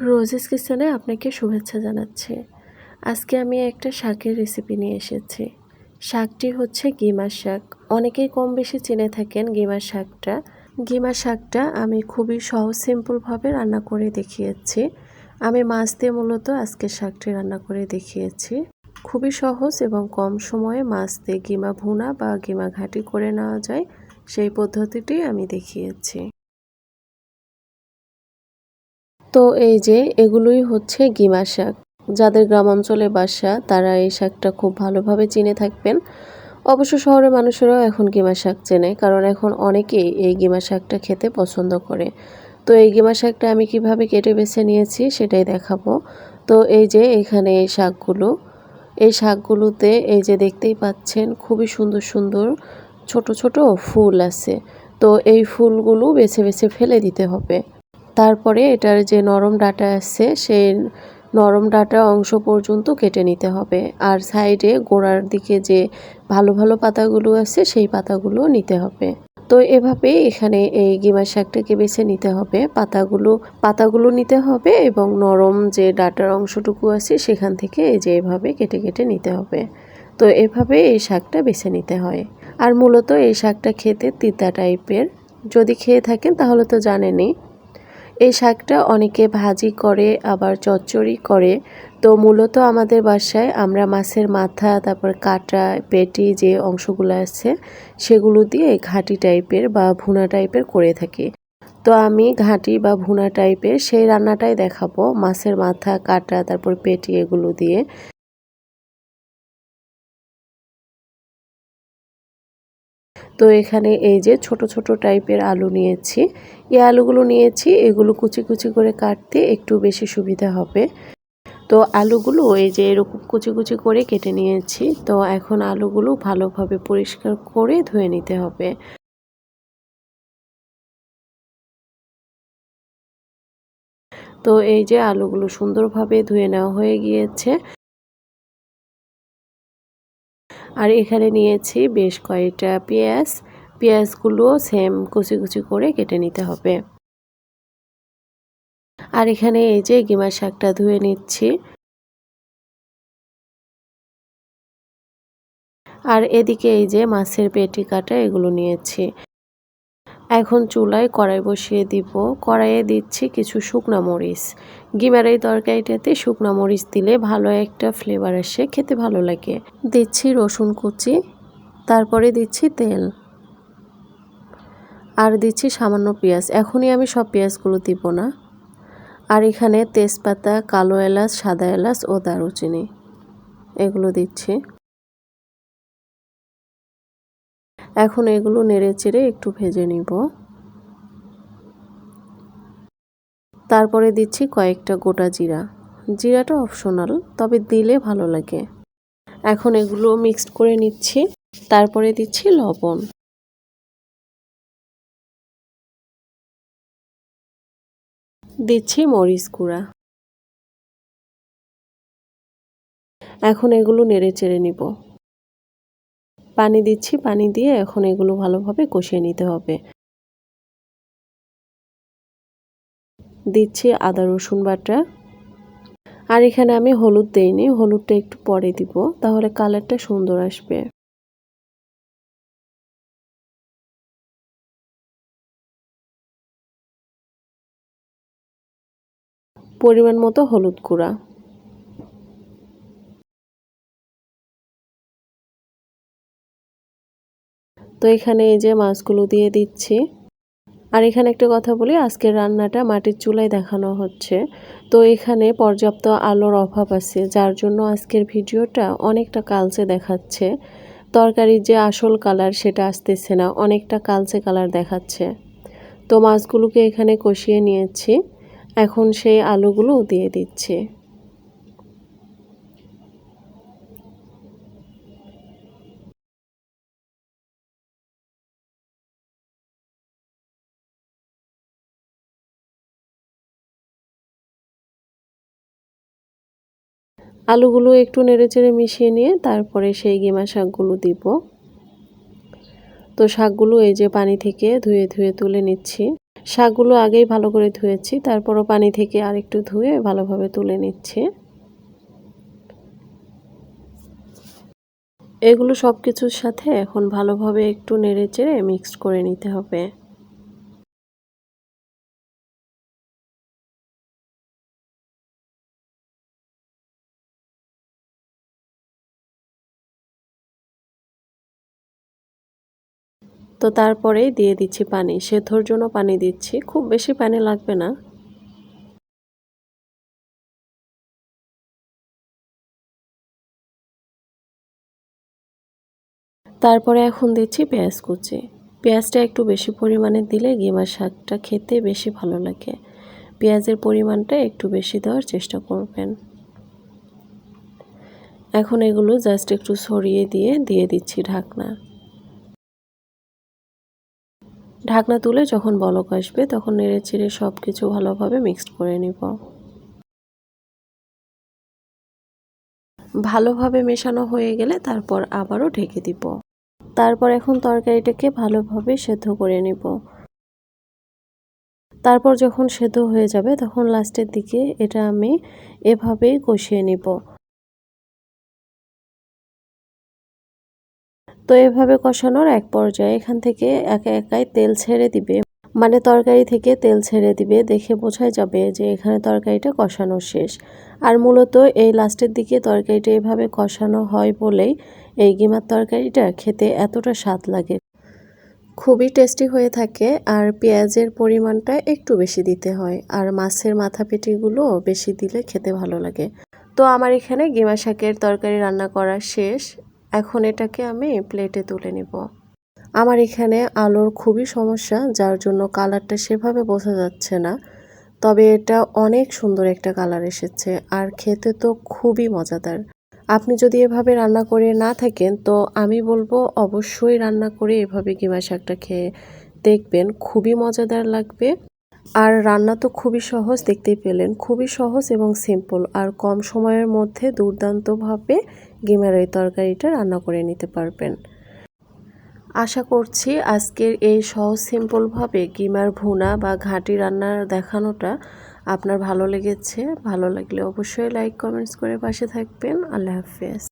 Roses কিচেনে আপনাকে শুভেচ্ছা জানাচ্ছি। আজকে আমি একটা শাকের রেসিপি নিয়ে এসেছি। শাকটি হচ্ছে গিমার শাক। অনেকেই কম বেশি চিনে থাকেন গিমার শাকটা। গিমার শাকটা আমি খুবই সহজ সিম্পলভাবে রান্না করে দেখিয়েছি। আমি মাছ দিয়ে মূলত আজকে শাকটি রান্না করে দেখিয়েছি। খুবই সহজ এবং কম সময়ে মাছ দিয়ে গিমা ভুনা বা গিমা ঘাটি করে নেওয়া যায়, সেই পদ্ধতিটি আমি দেখিয়েছি। তো এই যে এগুলোই হচ্ছে গিমা শাক। যাদের গ্রাম অঞ্চলে বাসা তারা এই শাকটা খুব ভালোভাবে চিনে থাকবেন। অবশ্য শহরের মানুষেরাও এখন গিমা শাক চেনে, কারণ এখন অনেকেই এই গিমা শাকটা খেতে পছন্দ করে। তো এই গিমা শাকটা আমি কিভাবে কেটে বেছে নিয়েছি সেটাই দেখাবো। তো এই যে এখানে এই শাকগুলোতে এই যে দেখতেই পাচ্ছেন খুবই সুন্দর সুন্দর ছোট ছোট ফুল আছে। তো এই ফুলগুলো বেছে বেছে ফেলে দিতে হবে। তারপরে এটার যে নরম ডাঁটা আছে সেই নরম ডাঁটা অংশ পর্যন্ত কেটে নিতে হবে। আর সাইডে গোড়ার দিকে যে ভালো ভালো পাতাগুলো আছে সেই পাতাগুলো নিতে হবে। তো এভাবে এখানে এই গিমার শাকটাকে বেছে নিতে হবে। পাতাগুলো নিতে হবে এবং নরম যে ডাঁটার অংশটুকু আছে সেখান থেকে এই যে এভাবে কেটে কেটে নিতে হবে। তো এভাবে এই শাকটা বেছে নিতে হয়। আর মূলত এই শাকটা খেতে তিতা টাইপের। যদি খেয়ে থাকেন তাহলে তো জানেনই। এই শাকটা অনেকে ভাজি করে, আবার চচ্চড়ি করে। তো মূলত আমাদের বাসায় আমরা মাছের মাথা, তারপর কাটা, পেটি যে অংশগুলো আছে সেগুলো দিয়ে ঘাটি টাইপের বা ভুনা টাইপের করে থাকি। তো আমি ঘাটি বা ভুনা টাইপের সেই রান্নাটাই দেখাবো, মাছের মাথা, কাটা, তারপর পেটি এগুলো দিয়ে। তো এখানে এই যে ছোট ছোট টাইপের আলু নিয়েছি। এই আলুগুলো নিয়েছি, এগুলো কুচি কুচি করে কাটতে একটু বেশি সুবিধা হবে। তো আলুগুলো এই যে এরকম কুচি কুচি করে কেটে নিয়েছি। তো এখন আলুগুলো ভালোভাবে পরিষ্কার করে ধুয়ে নিতে হবে। তো এই যে আলুগুলো সুন্দরভাবে ধুয়ে নেওয়া হয়ে গিয়েছে। আর এখানে নিয়েছি বেশ কয়েকটা পেঁয়াজ। পেঁয়াজগুলো সেম কুচি কুচি করে কেটে নিতে হবে। আর এখানে এই যে গিমার শাকটা ধুয়ে নিচ্ছি। আর এদিকে এই যে মাছের পেটি কাটা এগুলো নিয়েছি। এখন চুলায় কড়াই বসিয়ে দিব। কড়াইয়ে দিচ্ছি কিছু শুকনা মরিচ। গিমার এই তরকারিটাতে শুকনা মরিচ দিলে ভালো একটা ফ্লেভার আসে, খেতে ভালো লাগে। দিচ্ছি রসুন কুচি, তারপরে দিচ্ছি তেল, আর দিচ্ছি সামান্য পেঁয়াজ। এখনই আমি সব পেঁয়াজগুলো দিব না। আর এখানে তেজপাতা, কালো এলাচ, সাদা এলাচ ও দারুচিনি এগুলো দিচ্ছি। এখন এগুলো নেড়ে চেড়ে একটু ভেজে নিব। তারপরে দিচ্ছি কয়েকটা গোটা জিরা। জিরাটা অপশনাল, তবে দিলে ভালো লাগে। এখন এগুলো মিক্সড করে নিচ্ছি। তারপরে দিচ্ছি লবণ, দিচ্ছি মরিচ গুঁড়া। এখন এগুলো নেড়ে চেড়ে নিব। পানি দিচ্ছি, পানি দিয়ে এখন এগুলো ভালোভাবে কষিয়ে নিতে হবে। দিচ্ছি আদা রসুন বাটা। আর এখানে আমি হলুদ দেইনি, হলুদটা একটু পরে দিব, তাহলে কালারটা সুন্দর আসবে। পরিমাণ মতো হলুদ গুঁড়া। তো এখানে এই যে মাছগুলো দিয়ে দিচ্ছি। আর এখানে একটা কথা বলি, আজকের রান্নাটা মাটির চুলায় দেখানো হচ্ছে। তো এখানে পর্যাপ্ত আলোর অভাব আছে, যার জন্য আজকের ভিডিওটা অনেকটা কালচে দেখাচ্ছে। তরকারির যে আসল কালার সেটা আসতেছে না, অনেকটা কালচে কালার দেখাচ্ছে। তো মাছগুলোকে এখানে কষিয়ে নিয়েছি। এখন সেই আলুগুলো দিয়ে দিচ্ছি। আলুগুলো একটু নেড়েচেড়ে মিশিয়ে নিয়ে তারপরে সেই গিমা শাকগুলো দিব। তো শাকগুলো এই যে পানি থেকে ধুয়ে ধুয়ে তুলে নিচ্ছি। শাকগুলো আগেই ভালো করে ধুয়েছি, তারপরও পানি থেকে আরেকটু ধুয়ে ভালোভাবে তুলে নিচ্ছি। এগুলো সব কিছুর সাথে এখন ভালোভাবে একটু নেড়েচেড়ে মিক্সড করে নিতে হবে। তো তারপরেই দিয়ে দিচ্ছি পানি, সেদ্ধর জন্য পানি দিচ্ছি, খুব বেশি পানি লাগবে না। তারপরে এখন দিচ্ছি পেঁয়াজ কুচি। পেঁয়াজটা একটু বেশি পরিমাণে দিলে গিমা শাকটা খেতে বেশি ভালো লাগে। পেঁয়াজের পরিমাণটা একটু বেশি দেওয়ার চেষ্টা করবেন। এখন এগুলো জাস্ট একটু ছড়িয়ে দিয়ে দিচ্ছি ঢাকনা। ঢাকনা তুলে যখন বলক আসবে তখন নেড়েচেড়ে সব কিছু ভালোভাবে মিক্সড করে নিব। ভালোভাবে মেশানো হয়ে গেলে তারপর আবারও ঢেকে দিব। তারপর এখন তরকারিটাকে ভালোভাবে সেদ্ধ করে নিব। তারপর যখন সেদ্ধ হয়ে যাবে তখন লাস্টের দিকে এটা আমি এভাবেই কষিয়ে নিব। তো এভাবে কষানোর এক পর্যায়ে এখান থেকে একা একাই তেল ছেড়ে দিবে, মানে তরকারি থেকে তেল ছেড়ে দিবে, দেখে বোঝাই যাবে যে এখানে তরকারিটা কষানো শেষ। আর মূলত এই লাস্টের দিকে তরকারিটা এভাবে কষানো হয় বলেই এই গিমার তরকারিটা খেতে এতটা স্বাদ লাগে, খুবই টেস্টি হয়ে থাকে। আর পেঁয়াজের পরিমাণটা একটু বেশি দিতে হয়, আর মাছের মাথা পেটিগুলো বেশি দিলে খেতে ভালো লাগে। তো আমার এখানে গিমা শাকের তরকারি রান্না করা শেষ। এখন এটাকে আমি প্লেটে তুলে নিব। আমার এখানে আলোর খুবই সমস্যা, যার জন্য কালারটা সেভাবে বোঝা যাচ্ছে না, তবে এটা অনেক সুন্দর একটা কালার এসেছে আর খেতে তো খুবই মজাদার। আপনি যদি এভাবে রান্না করে না থাকেন তো আমি বলবো অবশ্যই রান্না করে এভাবে গিমা শাকটা খেয়ে দেখবেন, খুবই মজাদার লাগবে। আর রান্না তো খুবই সহজ, দেখতেই পেলেন, খুবই সহজ এবং সিম্পল, আর কম সময়ের মধ্যে দুর্দান্তভাবে গিমার এই তরকারিটা রান্না করে নিতে পারবেন। আশা করছি আজকের এই সহজ সিম্পলভাবে গিমার ভুনা বা ঘাঁটি রান্নার দেখানোটা আপনার ভালো লেগেছে। ভালো লাগলে অবশ্যই লাইক কমেন্টস করে পাশে থাকবেন। আল্লাহ হাফেজ।